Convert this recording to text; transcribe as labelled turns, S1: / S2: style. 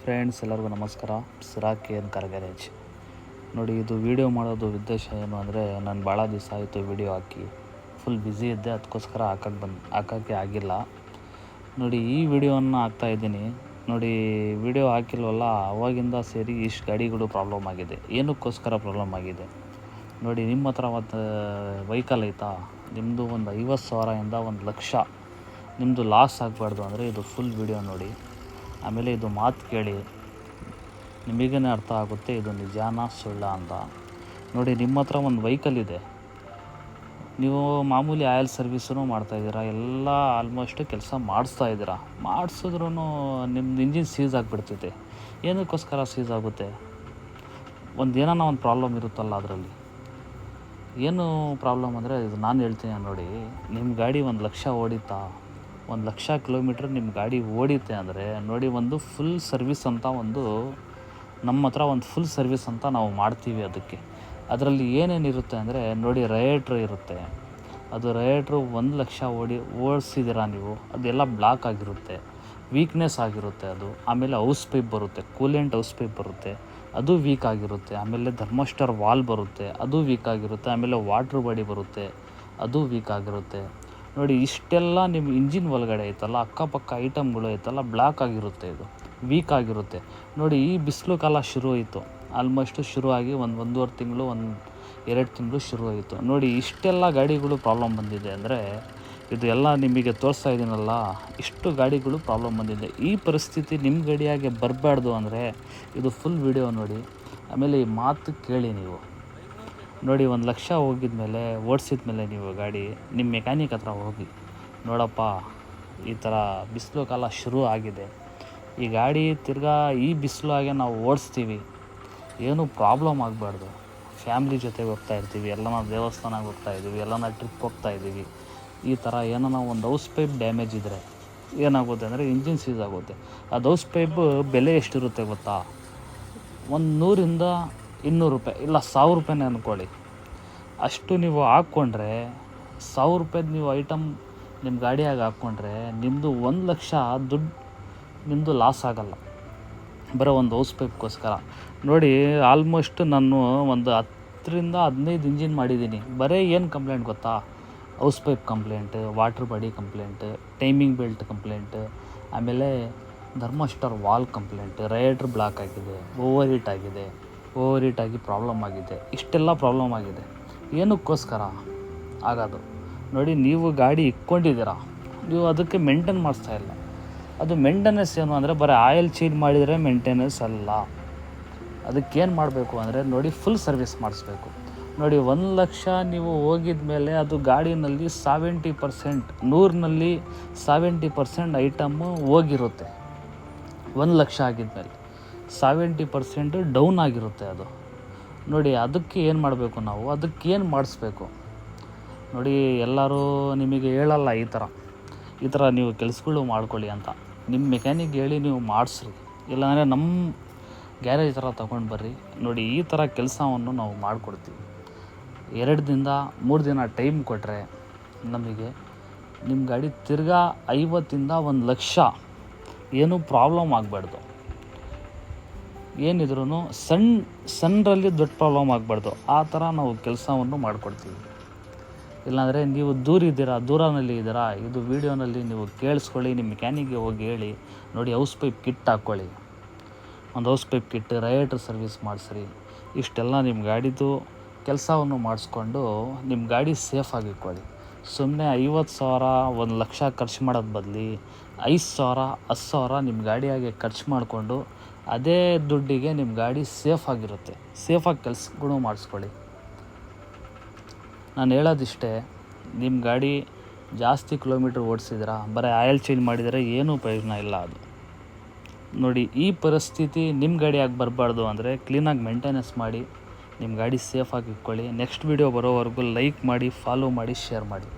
S1: Friends, ಎಲ್ಲರಿಗೂ ನಮಸ್ಕಾರ. ಸಿರಾಕ್ KN car garage. ನೋಡಿ, ಇದು ವೀಡಿಯೋ ಮಾಡೋದು ಉದ್ದೇಶ ಏನು ಅಂದರೆ, ನಾನು ಭಾಳ ದಿವಸ ಆಯಿತು ವೀಡಿಯೋ ಹಾಕಿ, ಫುಲ್ ಬ್ಯುಸಿ ಇದ್ದೆ, ಅದಕ್ಕೋಸ್ಕರ ಹಾಕೋಕ್ಕೆ ಆಗಿಲ್ಲ. ನೋಡಿ, ಈ ವಿಡಿಯೋವನ್ನು ಹಾಕ್ತಾಯಿದ್ದೀನಿ. ನೋಡಿ, ವಿಡಿಯೋ ಹಾಕಿಲ್ವಲ್ಲ, ಅವಾಗಿಂದ ಸೇರಿ ಇಷ್ಟು ಗಾಡಿಗಳು ಪ್ರಾಬ್ಲಮ್ ಆಗಿದೆ. ಏನಕ್ಕೋಸ್ಕರ ಪ್ರಾಬ್ಲಮ್ ಆಗಿದೆ ನೋಡಿ. ನಿಮ್ಮ ಹತ್ರ ಒಂದು ವೆಹಿಕಲ್ ಐತಾ, ನಿಮ್ಮದು ಒಂದು 50,000ಇಂದ 1,00,000 ನಿಮ್ಮದು ಲಾಸ್ ಆಗಬಾರ್ದು ಅಂದರೆ ಇದು ಫುಲ್ ವಿಡಿಯೋ ನೋಡಿ. ಆಮೇಲೆ ಇದು ಮಾತು ಕೇಳಿ, ನಿಮಗೇ ಅರ್ಥ ಆಗುತ್ತೆ ಇದು ನಿಜಾನ ಸುಳ್ಳ ಅಂತ. ನೋಡಿ, ನಿಮ್ಮ ಹತ್ರ ಒಂದು ವೆಹಿಕಲ್ ಇದೆ, ನೀವು ಮಾಮೂಲಿ ಆಯಿಲ್ ಸರ್ವಿಸೂ ಮಾಡ್ತಾಯಿದ್ದೀರಾ, ಎಲ್ಲ ಆಲ್ಮೋಸ್ಟ್ ಕೆಲಸ ಮಾಡಿಸ್ತಾಯಿದ್ದೀರಾ. ಮಾಡಿಸಿದ್ರೂ ನಿಮ್ಮದು ಇಂಜಿನ್ ಸೀಸ್ ಆಗಿಬಿಡ್ತೈತೆ. ಏನಕ್ಕೋಸ್ಕರ ಸೀಸ್ ಆಗುತ್ತೆ? ಏನಾನ ಒಂದು ಪ್ರಾಬ್ಲಮ್ ಇರುತ್ತಲ್ಲ ಅದರಲ್ಲಿ. ಏನು ಪ್ರಾಬ್ಲಮ್ ಅಂದರೆ, ಇದು ನಾನು ಹೇಳ್ತೀನಿ ನೋಡಿ. ನಿಮ್ಮ ಗಾಡಿ 1,00,000 ಓಡಿತಾ, 1,00,000 ಕಿಲೋಮೀಟ್ರ್ ನಿಮ್ಮ ಗಾಡಿ ಓಡಿತೆ ಅಂದರೆ ನೋಡಿ, ಒಂದು ಫುಲ್ ಸರ್ವಿಸ್ ಅಂತ ನಮ್ಮ ಹತ್ರ ಒಂದು ಫುಲ್ ಸರ್ವಿಸ್ ಅಂತ ನಾವು ಮಾಡ್ತೀವಿ. ಅದರಲ್ಲಿ ಏನೇನಿರುತ್ತೆ ಅಂದರೆ ನೋಡಿ, ರೇಡಿಯೇಟ್ರ್ ಇರುತ್ತೆ. ಅದು ರೇಡಿಯೇಟ್ರು 1,00,000 ಓಡಿಸಿದ್ದೀರಾ ನೀವು, ಅದೆಲ್ಲ ಬ್ಲಾಕ್ ಆಗಿರುತ್ತೆ, ವೀಕ್ನೆಸ್ ಆಗಿರುತ್ತೆ ಅದು. ಆಮೇಲೆ ಹೌಸ್ ಪೈಪ್ ಬರುತ್ತೆ, ಕೂಲೆಂಟ್ ಹೌಸ್ ಪೈಪ್ ಬರುತ್ತೆ, ಅದು ವೀಕ್ ಆಗಿರುತ್ತೆ. ಆಮೇಲೆ ಥರ್ಮೋಸ್ಟಾರ್ ವಾಲ್ ಬರುತ್ತೆ, ಅದು ವೀಕ್ ಆಗಿರುತ್ತೆ. ಆಮೇಲೆ ವಾಟ್ರ್ ಬಾಡಿ ಬರುತ್ತೆ, ಅದು ವೀಕ್ ಆಗಿರುತ್ತೆ. ನೋಡಿ, ಇಷ್ಟೆಲ್ಲ ನಿಮ್ಮ ಇಂಜಿನ್ ಒಳಗಡೆ ಐತಲ್ಲ, ಅಕ್ಕಪಕ್ಕ ಐಟಮ್ಗಳು ಐತಲ್ಲ, ಬ್ಲಾಕ್ ಆಗಿರುತ್ತೆ, ಇದು ವೀಕ್ ಆಗಿರುತ್ತೆ. ನೋಡಿ, ಈ ಬಿಸಿಲು ಕಾಲ ಶುರು ಆಯಿತು, ಆಲ್ಮೋಸ್ಟು ಶುರು ಆಗಿ 1.5 ತಿಂಗಳು 2 ತಿಂಗಳು ಶುರು ಆಯಿತು. ನೋಡಿ, ಇಷ್ಟೆಲ್ಲ ಗಾಡಿಗಳು ಪ್ರಾಬ್ಲಮ್ ಬಂದಿದೆ ಅಂದರೆ, ಇದು ಎಲ್ಲ ನಿಮಗೆ ತೋರಿಸ್ತಾ ಇದ್ದೀನಲ್ಲ, ಇಷ್ಟು ಗಾಡಿಗಳು ಪ್ರಾಬ್ಲಮ್ ಬಂದಿದೆ. ಈ ಪರಿಸ್ಥಿತಿ ನಿಮ್ಮ ಗಾಡಿಯಾಗೆ ಬರಬಾರ್ದು ಅಂದರೆ ಇದು ಫುಲ್ ವಿಡಿಯೋ ನೋಡಿ. ಆಮೇಲೆ ಈ ಮಾತು ಕೇಳಿ ನೀವು. ನೋಡಿ, 1,00,000 ಓಡಿಸಿದ ಮೇಲೆ ನೀವು ಗಾಡಿ ನಿಮ್ಮ ಮೆಕ್ಯಾನಿಕ್ ಹತ್ರ ಹೋಗಿ, ನೋಡಪ್ಪ ಈ ಥರ ಬಿಸಿಲು ಕಾಲ ಶುರು ಆಗಿದೆ, ಈ ಗಾಡಿ ತಿರ್ಗಾ ಈ ಬಿಸಿಲಾಗೆ ನಾವು ಓಡಿಸ್ತೀವಿ, ಏನೂ ಪ್ರಾಬ್ಲಮ್ ಆಗಬಾರ್ದು. ಫ್ಯಾಮ್ಲಿ ಜೊತೆಗೆ ಹೋಗ್ತಾ ಇರ್ತೀವಿ, ಎಲ್ಲನ ದೇವಸ್ಥಾನಕ್ಕೆ ಹೋಗ್ತಾಯಿದ್ದೀವಿ, ಎಲ್ಲನ ಟ್ರಿಪ್ ಹೋಗ್ತಾಯಿದ್ದೀವಿ. ಈ ಥರ ಏನೋ ಒಂದು ಹೌಸ್ ಪೈಪ್ ಡ್ಯಾಮೇಜ್ ಇದ್ದರೆ ಏನಾಗುತ್ತೆ ಅಂದರೆ ಇಂಜಿನ್ ಸೀಸ್ ಆಗುತ್ತೆ. ಅದು ಹೌಸ್ ಪೈಪ್ ಬೆಲೆ ಎಷ್ಟಿರುತ್ತೆ ಗೊತ್ತಾ? 100ರಿಂದ 200 ರೂಪಾಯಿ, ಇಲ್ಲ 1,000 ರೂಪಾಯಿನೇ ಅಂದ್ಕೊಳ್ಳಿ. ಅಷ್ಟು ನೀವು ಹಾಕ್ಕೊಂಡ್ರೆ, 1,000 ರೂಪಾಯ್ದು ನೀವು ಐಟಮ್ ನಿಮ್ಮ ಗಾಡಿಯಾಗಿ ಹಾಕ್ಕೊಂಡ್ರೆ, ನಿಮ್ಮದು 1,00,000 ದುಡ್ಡು ನಿಮ್ಮದು ಲಾಸ್ ಆಗೋಲ್ಲ, ಬರೋ ಒಂದು ಹೌಸ್ ಪೈಪ್ಗೋಸ್ಕರ. ನೋಡಿ, ಆಲ್ಮೋಸ್ಟ್ ನಾನು ಒಂದು 10ರಿಂದ 15 ಇಂಜಿನ್ ಮಾಡಿದ್ದೀನಿ. ಬರೀ ಏನು ಕಂಪ್ಲೇಂಟ್ ಗೊತ್ತಾ? Hose pipe complaint, water body complaint, timing belt complaint, ಆಮೇಲೆ ಥರ್ಮೋಸ್ಟಾರ್ ವಾಲ್ ಕಂಪ್ಲೇಂಟ್, ರೇಡಿಯೇಟ್ರ್ ಬ್ಲಾಕ್ ಆಗಿದೆ, ಓವರ್ ಹೀಟ್ ಆಗಿ ಪ್ರಾಬ್ಲಮ್ ಆಗಿದೆ. ಇಷ್ಟೆಲ್ಲ ಪ್ರಾಬ್ಲಮ್ ಆಗಿದೆ. ಏನಕ್ಕೋಸ್ಕರ ಆಗೋದು ನೋಡಿ, ನೀವು ಗಾಡಿ ಇಕ್ಕೊಂಡಿದ್ದೀರಾ, ನೀವು ಅದಕ್ಕೆ ಮೇಂಟೈನ್ ಮಾಡಿಸ್ತಾ ಇಲ್ಲ. ಅದು ಮೇಂಟೆನೆನ್ಸ್ ಏನು ಅಂದರೆ, ಬರೀ ಆಯಿಲ್ ಚೇಂಜ್ ಮಾಡಿದರೆ ಮೇಂಟೆನೆನ್ಸ್ ಅಲ್ಲ. ಅದಕ್ಕೇನು ಮಾಡಬೇಕು ಅಂದರೆ ನೋಡಿ, ಫುಲ್ ಸರ್ವಿಸ್ ಮಾಡಿಸ್ಬೇಕು. ನೋಡಿ, 1,00,000 ನೀವು ಹೋಗಿದ ಮೇಲೆ ಅದು ಗಾಡಿನಲ್ಲಿ 70%, 100ನಲ್ಲಿ 70% ಐಟಮ್ಮು ಹೋಗಿರುತ್ತೆ. 1,00,000 ಆಗಿದ್ಮೇಲೆ 70% ಡೌನ್ ಆಗಿರುತ್ತೆ ಅದು. ನೋಡಿ, ಅದಕ್ಕೆ ಏನು ಮಾಡಬೇಕು ನಾವು, ಅದಕ್ಕೇನು ಮಾಡಿಸ್ಬೇಕು ನೋಡಿ. ಎಲ್ಲರೂ ನಿಮಗೆ ಹೇಳಲ್ಲ ಈ ಥರ ನೀವು ಕೆಲಸಗಳು ಮಾಡ್ಕೊಳ್ಳಿ ಅಂತ. ನಿಮ್ಮ ಮೆಕ್ಯಾನಿಕ್ ಹೇಳಿ ನೀವು ಮಾಡಿಸ್ರಿ, ಇಲ್ಲಾಂದರೆ ನಮ್ಮ ಗ್ಯಾರೇಜ್ ಥರ ತೊಗೊಂಡು ಬರ್ರಿ. ನೋಡಿ, ಈ ಥರ ಕೆಲಸವನ್ನು ನಾವು ಮಾಡಿಕೊಡ್ತೀವಿ. 2 ದಿನದಿಂದ 3 ದಿನ ಟೈಮ್ ಕೊಟ್ಟರೆ ನಮಗೆ ನಿಮ್ಮ ಗಾಡಿ ತಿರ್ಗಾ 50ರಿಂದ 1,00,000 ಏನೂ ಪ್ರಾಬ್ಲಮ್ ಆಗಬಾರ್ದು. ಏನಿದ್ರೂ ಸಣ್ಣರಲ್ಲಿ ದೊಡ್ಡ ಪ್ರಾಬ್ಲಮ್ ಆಗಬಾರ್ದು, ಆ ಥರ ನಾವು ಕೆಲಸವನ್ನು ಮಾಡಿಕೊಡ್ತೀವಿ. ಇಲ್ಲಾಂದರೆ ನೀವು ದೂರನಲ್ಲಿ ಇದ್ದೀರಾ, ಇದು ವೀಡಿಯೋನಲ್ಲಿ ನೀವು ಕೇಳಿಸ್ಕೊಳ್ಳಿ, ನಿಮ್ಮ ಮೆಕ್ಯಾನಿಕ್ಗೆ ಹೋಗಿ ಹೇಳಿ. ನೋಡಿ, ಹೌಸ್ ಪೈಪ್ ಕಿಟ್ ಹಾಕ್ಕೊಳ್ಳಿ, ಒಂದು house pipe kit, radiator service ಮಾಡಿಸ್ರಿ. ಇಷ್ಟೆಲ್ಲ ನಿಮ್ಮ ಗಾಡಿದು ಕೆಲಸವನ್ನು ಮಾಡಿಸ್ಕೊಂಡು ನಿಮ್ಮ ಗಾಡಿ ಸೇಫಾಗಿ ಇಟ್ಕೊಳ್ಳಿ. ಸುಮ್ಮನೆ 50,000 1,00,000 ಖರ್ಚು ಮಾಡೋದು ಬದಲು 5,000 10,000 ನಿಮ್ಮ ಗಾಡಿಯಾಗೆ ಖರ್ಚು ಮಾಡಿಕೊಂಡು ಅದೇ ದುಡ್ಡಿಗೆ ನಿಮ್ಮ ಗಾಡಿ ಸೇಫಾಗಿರುತ್ತೆ. ಸೇಫಾಗಿ ಕೆಲಸಗಳು ಮಾಡಿಸ್ಕೊಳ್ಳಿ. ನಾನು ಹೇಳೋದಿಷ್ಟೇ, ನಿಮ್ಮ ಗಾಡಿ ಜಾಸ್ತಿ ಕಿಲೋಮೀಟ್ರ್ ಓಡಿಸಿದ್ದೀರಾ, ಬರೀ ಆಯಿಲ್ ಚೇಂಜ್ ಮಾಡಿದರೆ ಏನೂ ಪ್ರಯೋಜನ ಇಲ್ಲ. ಅದು ನೋಡಿ, ಈ ಪರಿಸ್ಥಿತಿ ನಿಮ್ಮ ಗಾಡಿಯಾಗಿ ಬರಬಾರ್ದು ಅಂದರೆ ಕ್ಲೀನಾಗಿ ಮೇಂಟೆನೆನ್ಸ್ ಮಾಡಿ ನಿಮ್ಮ ಗಾಡಿ ಸೇಫಾಗಿ ಇಟ್ಕೊಳ್ಳಿ. ನೆಕ್ಸ್ಟ್ ವೀಡಿಯೋ ಬರೋವರೆಗೂ ಲೈಕ್ ಮಾಡಿ, ಫಾಲೋ ಮಾಡಿ, ಶೇರ್ ಮಾಡಿ.